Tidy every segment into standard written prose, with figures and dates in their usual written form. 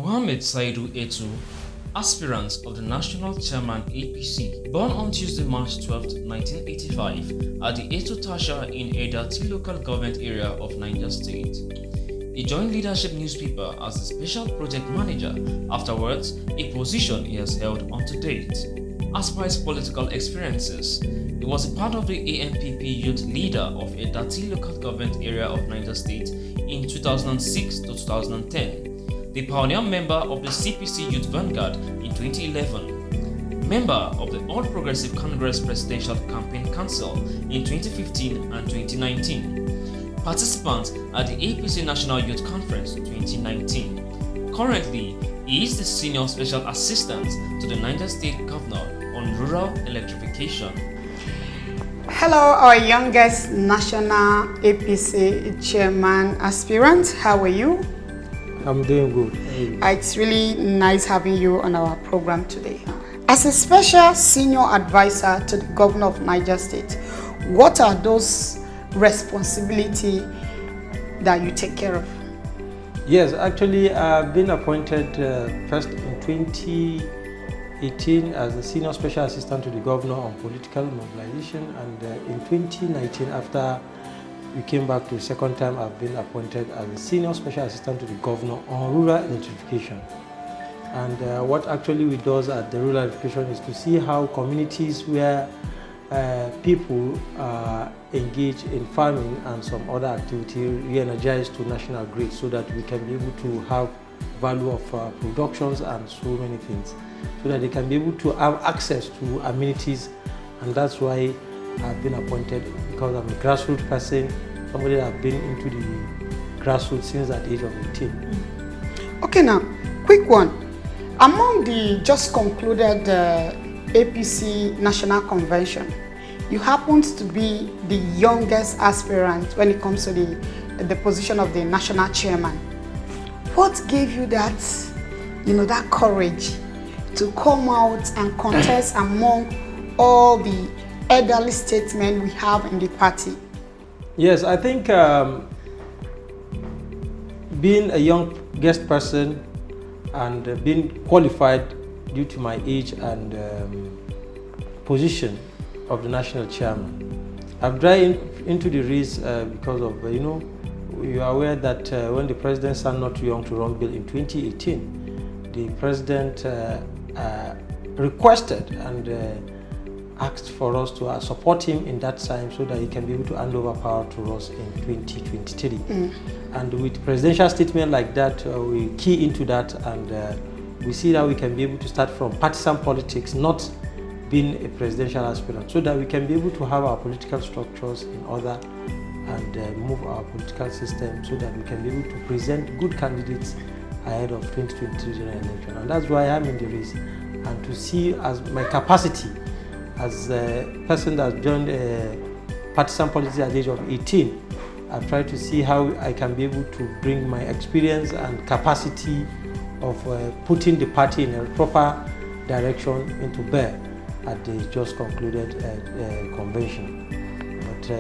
Mohammed Saidu Etsu, aspirant of the National Chairman APC, born on Tuesday, March 12, 1985, at the Etsu Tasha in Edati local government area of Niger State. He joined Leadership newspaper as the special project manager, afterwards a position he has held unto date. As per his political experiences, he was a part of the ANPP youth leader of Edati local government area of Niger State in 2006 to 2010, the pioneer member of the CPC Youth Vanguard in 2011, member of the All Progressive Congress Presidential Campaign Council in 2015 and 2019, participant at the APC National Youth Conference 2019. Currently, he is the Senior Special Assistant to the Niger State Governor on Rural Electrification. Hello, our youngest National APC Chairman aspirant. How are you? I'm doing good. It's really nice having you on our program today. As a special senior advisor to the Governor of Niger State, what are those responsibilities that you take care of? Yes, actually, I've been appointed first in 2018 as a Senior Special Assistant to the Governor on Political Mobilization, and in 2019, after we came back to the second time, I've been appointed as a Senior Special Assistant to the Governor on Rural Electrification. And what actually we do at the Rural Electrification is to see how communities where people engage in farming and some other activity re-energized to national grid, so that we can be able to have value of productions and so many things, so that they can be able to have access to amenities. And that's why I've been appointed, because I'm a grassroots person, somebody that have been into the grassroots since the age of 18. Okay, now, quick one. Among the just concluded APC National Convention, you happen to be the youngest aspirant when it comes to the position of the National Chairman. What gave you that, that courage to come out and contest among all the elderly statesmen we have in the party? Yes, I think being a youngest person and being qualified due to my age and position of the national chairman, I've tried into the race because of, you are aware that when the president said not too young to run bill in 2018, the president requested and asked for us to support him in that time, so that he can be able to hand over power to us in 2023. And with presidential statement like that, we key into that, and we see that we can be able to start from partisan politics, not being a presidential aspirant, so that we can be able to have our political structures in order and move our political system, so that we can be able to present good candidates ahead of 2023 general election. And that's why I'm in the race, and to see as my capacity as a person that joined partisan politics at the age of 18, I've tried to see how I can be able to bring my experience and capacity of putting the party in a proper direction into bear at the just concluded convention. But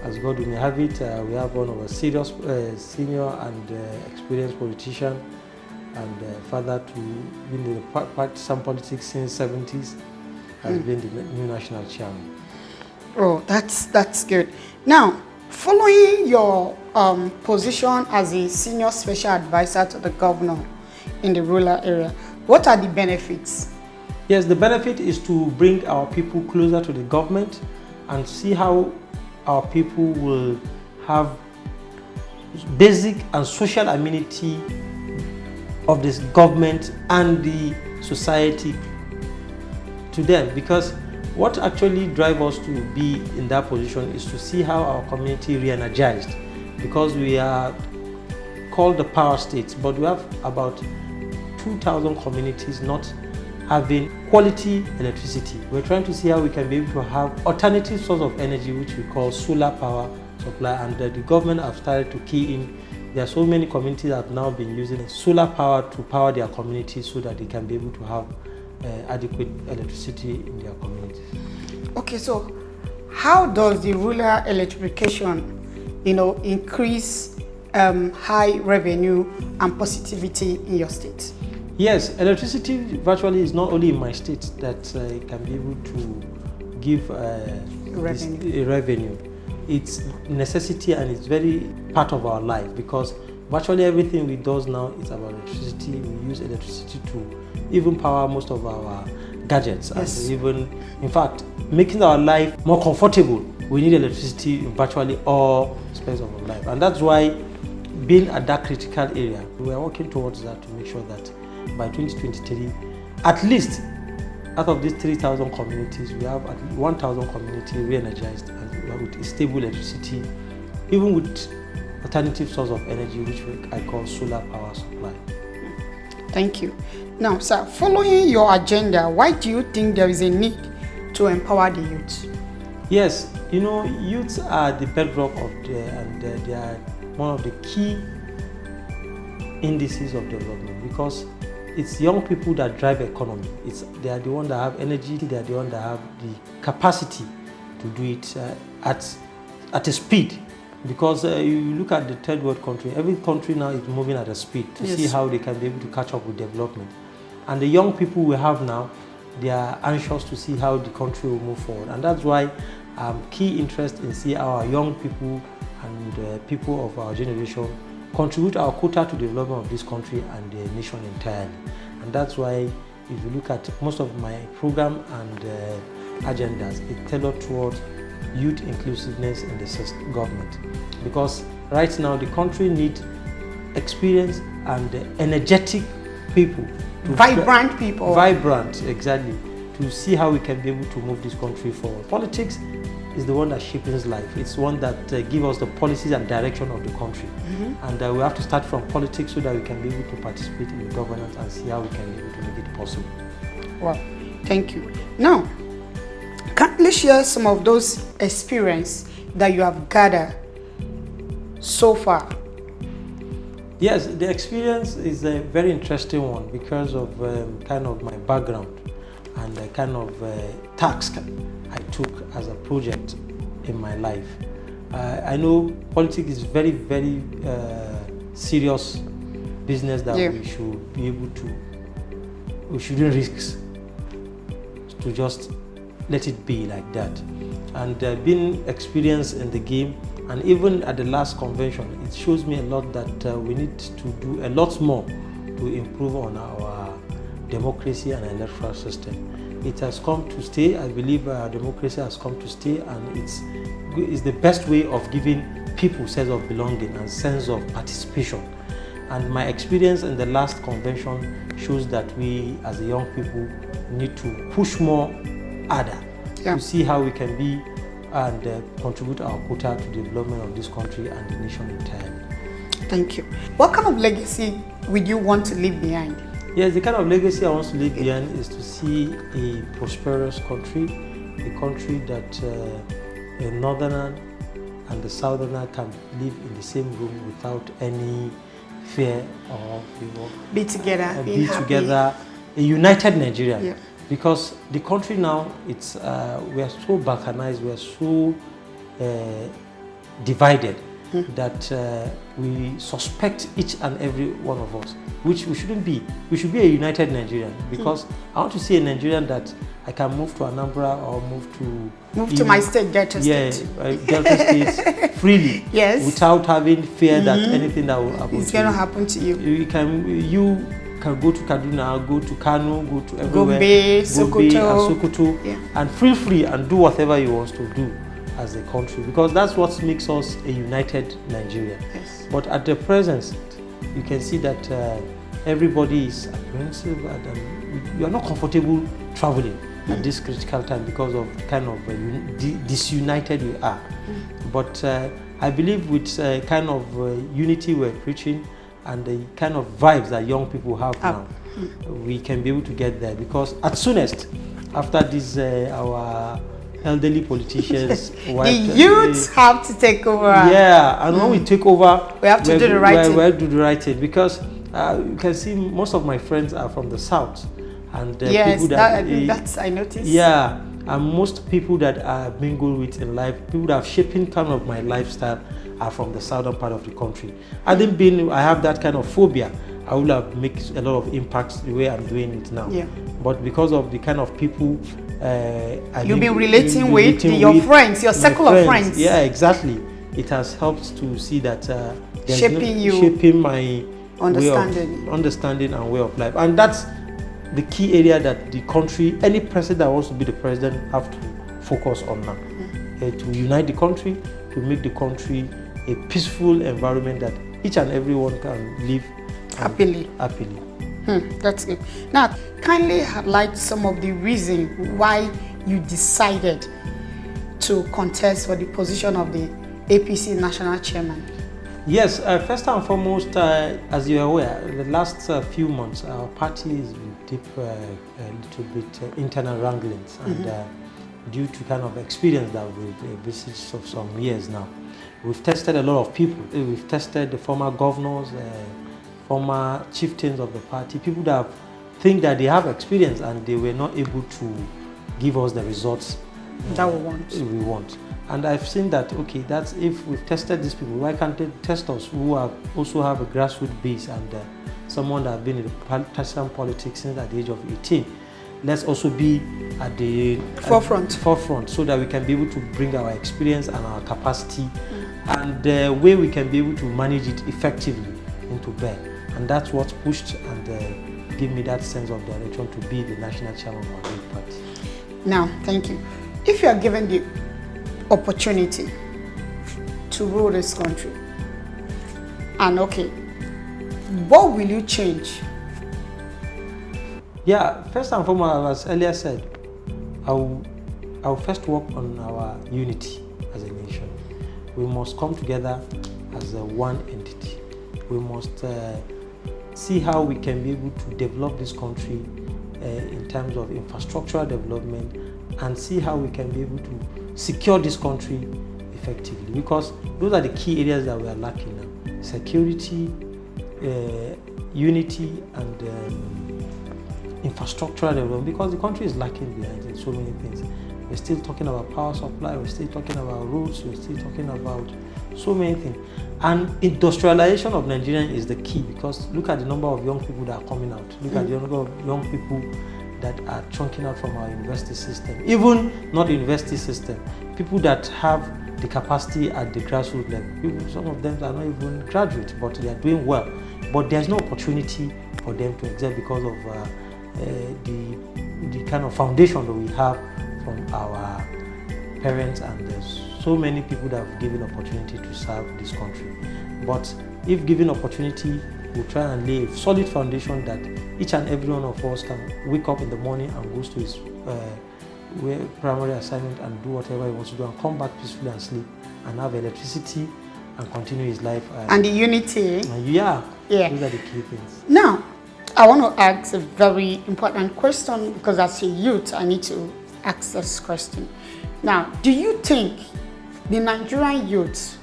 as God may have it, we have one of our serious, senior and experienced politician, and father to been in the partisan politics since 70s, has been the new national chairman. Oh, that's good. Now, following your position as a senior special advisor to the governor in the rural area, what are the benefits? Yes, the benefit is to bring our people closer to the government and see how our people will have basic and social amenity of this government and the society to them. Because what actually drives us to be in that position is to see how our community re-energized, because we are called the power states, but we have about 2,000 communities not having quality electricity. We're trying to see how we can be able to have alternative source of energy, which we call solar power supply, and the government have started to key in. There are so many communities that have now been using solar power to power their communities, so that they can be able to have adequate electricity in their communities. Okay, so how does the rural electrification, increase high revenue and positivity in your state? Yes, electricity virtually is not only in my state that can be able to give revenue. It's necessity and it's very part of our life, because virtually everything we do now is about electricity. We use electricity to even power most of our gadgets. Yes. And even, in fact, making our life more comfortable, we need electricity in virtually all aspects of our life. And that's why, being at that critical area, we are working towards that to make sure that by 2023, at least out of these 3,000 communities, we have at least 1,000 communities re-energized and with stable electricity, even with alternative source of energy, which I call solar power supply. Thank you. Now, sir, following your agenda, why do you think there is a need to empower the youth? Yes, youths are the bedrock of and they are one of the key indices of development, because it's young people that drive economy. They are the ones that have energy, they are the ones that have the capacity to do it at a speed. Because you look at the third world country, every country now is moving at a speed to see how they can be able to catch up with development. And the young people we have now, they are anxious to see how the country will move forward. And that's why key interest in see our young people and people of our generation contribute our quota to the development of this country and the nation entirely. And that's why, if you look at most of my program and agendas, it's tailored towards youth inclusiveness in the government. Because right now the country needs experienced and energetic people. Vibrant people. Vibrant, exactly. To see how we can be able to move this country forward. Politics is the one that shapes life. It's one that gives us the policies and direction of the country. And we have to start from politics so that we can be able to participate in the governance and see how we can be able to make it possible. Wow, thank you. Now, can you share some of those experiences that you have gathered so far? Yes, the experience is a very interesting one because of kind of my background and the kind of task I took as a project in my life. I know politics is very, very serious business that we should be able to, we shouldn't risk to just let it be like that. And being experienced in the game, and even at the last convention, it shows me a lot that we need to do a lot more to improve on our democracy and electoral system. It has come to stay. I believe our democracy has come to stay, and it's the best way of giving people sense of belonging and sense of participation. And my experience in the last convention shows that we, as a young people, need to push more harder to see how we can be and contribute our quota to the development of this country and the nation entirely. Thank you. What kind of legacy would you want to leave behind? Yes, the kind of legacy I want to leave behind is to see a prosperous country, a country that a northerner and the southerner can live in the same room without any fear or be together, be together, a united Nigeria. Yeah. Because the country now, it's we are so balkanized, we are so divided that we suspect each and every one of us, which we shouldn't be. We should be a united Nigerian, because I want to see a Nigerian that I can move to Anambra or move to my state, Delta State. Delta State freely, without having fear that anything that will happen it's going to happen to you. You can go to Kaduna, go to Kano, go to everywhere, Gombe, Sokoto, and feel free and do whatever you want to do as a country, because that's what makes us a united Nigeria. Yes. But at the present, you can see that everybody is apprehensive and you are not comfortable traveling at this critical time because of kind of disunited we are. But I believe with kind of unity we're preaching and the kind of vibes that young people have now, we can be able to get there, because at soonest, after this, our elderly politicians, the youths have to take over. Yeah, and when we take over, we have to do the right thing. We have to do the right thing, because you can see most of my friends are from the south, and yes, people that, that's I noticed. Yeah, And most people that I mingle with in life, people that have shaping kind of my lifestyle, are from the southern part of the country. I have that kind of phobia, I would have made a lot of impacts the way I'm doing it now. Yeah. But because of the kind of people you've been relating with, your friends, your circle of friends. Yeah, exactly. It has helped to see that shaping my understanding and way of life. And that's the key area that the country, any president that wants to be the president, have to focus on now. To unite the country, to make the country a peaceful environment that each and everyone can live happily. That's it. Now, kindly highlight some of the reasons why you decided to contest for the position of the APC national chairman. Yes, first and foremost, as you are aware, the last few months, our party is in deep, a little bit internal wranglings, and due to kind of experience that we've visited of some years now, we've tested a lot of people. We've tested the former governors, former chieftains of the party, people that think that they have experience and they were not able to give us the results that we want. And I've seen that, okay, that's if we've tested these people, why can't they test us who also have a grassroots base and someone that have been in the partisan politics since at the age of 18. Let's also be at the forefront so that we can be able to bring our experience and our capacity and the way we can be able to manage it effectively into bear. And that's what pushed and gave me that sense of direction to be the national chairman of our great party. Now, thank you. If you are given the opportunity to rule this country, and okay, what will you change? Yeah, first and foremost, as earlier said, I'll first work on our unity as a nation. We must come together as a one entity. We must see how we can be able to develop this country in terms of infrastructural development and see how we can be able to secure this country effectively, because those are the key areas that we are lacking now. Security, unity, and infrastructural development, because the country is lacking behind in so many things. We're still talking about power supply, we're still talking about roads, we're still talking about so many things. And industrialization of Nigerian is the key, because look at the number of young people that are coming out. Look at the number of young people that are chunking out from our university system. Even not university system, people that have the capacity at the grassroots level. Some of them are not even graduates, but they are doing well. But there's no opportunity for them to excel because of the kind of foundation that we have from our parents, and there's so many people that have given opportunity to serve this country. But if given opportunity, we'll try and lay a solid foundation that each and every one of us can wake up in the morning and goes to his primary assignment and do whatever he wants to do and come back peacefully and sleep and have electricity and continue his life. And the unity. Yeah, those are the key things. Now, I want to ask a very important question, because as a youth, I need to ask this question. Now, do you think the Nigerian youth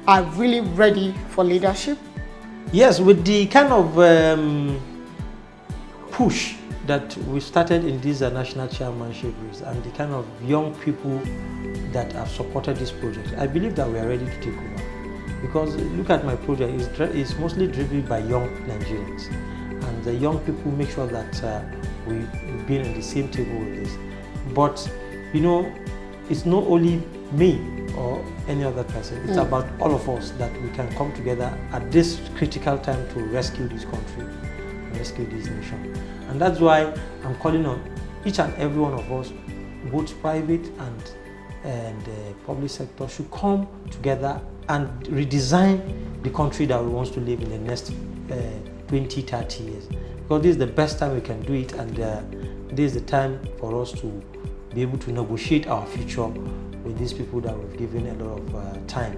are really ready for leadership? Yes, with the kind of push that we started in this national chairmanship and the kind of young people that have supported this project, I believe that we are ready to take over. Because look at my project, it's mostly driven by young Nigerians. And the young people make sure that we've been on the same table with this. But, you know, it's not only me or any other person. It's about all of us that we can come together at this critical time to rescue this country, rescue this nation. And that's why I'm calling on each and every one of us, both private and public sector, should come together and redesign the country that we want to live in the next 20, 30 years. Because this is the best time we can do it, and this is the time for us to be able to negotiate our future with these people that we've given a lot of time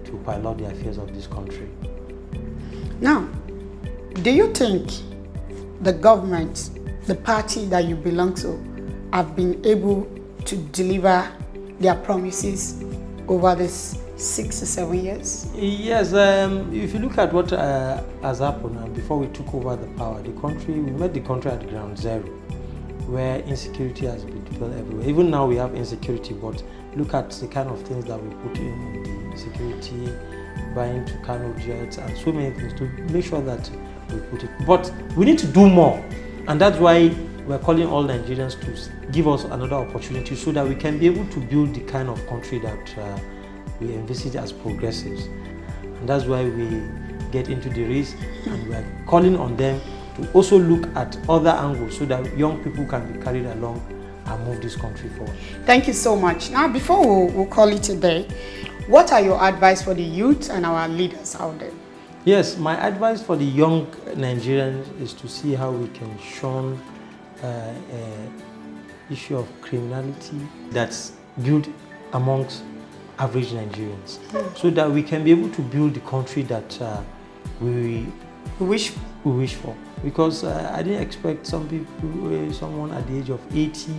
to pilot the affairs of this country. Now, do you think the government, the party that you belong to, have been able to deliver their promises over this 6 to 7 years? Yes, if you look at what has happened before we took over the power, we met the country at ground zero. where insecurity has been developed everywhere. Even now we have insecurity, but look at the kind of things that we put in the security, buying Tucano jets and so many things to make sure that we put it. But we need to do more, and that's why we're calling all Nigerians to give us another opportunity so that we can be able to build the kind of country that we envisage as progressives. And that's why we get into the race, and we're calling on them to also look at other angles so that young people can be carried along and move this country forward. Thank you so much. Now, before we'll call it a day, what are your advice for the youth and our leaders out there? Yes, my advice for the young Nigerians is to see how we can shun issue of criminality that's built amongst average Nigerians, so that we can be able to build the country that we wish for. Because I didn't expect someone at the age of 80,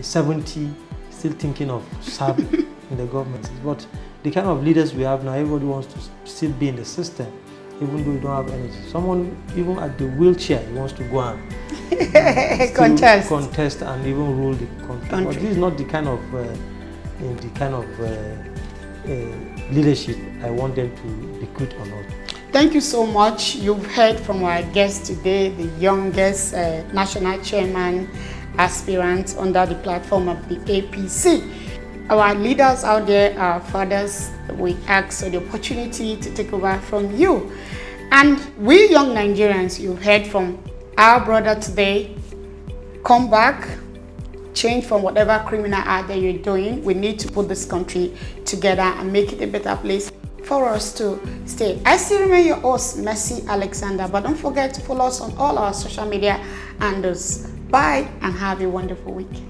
70, still thinking of serving in the government. But the kind of leaders we have now, everybody wants to still be in the system, even though you don't have energy. Someone, even at the wheelchair, he wants to go and contest and even rule the country. But this is not the kind of leadership I want them to recruit or not. Thank you so much. You've heard from our guest today, the youngest national chairman aspirant under the platform of the APC. Our leaders out there, our fathers, we ask for the opportunity to take over from you. And we young Nigerians, you've heard from our brother today, come back, change from whatever criminal act that you're doing. We need to put this country together and make it a better place for us to stay. I still remain your host, Mercy Alexander, but don't forget to follow us on all our social media handles. Bye and have a wonderful week.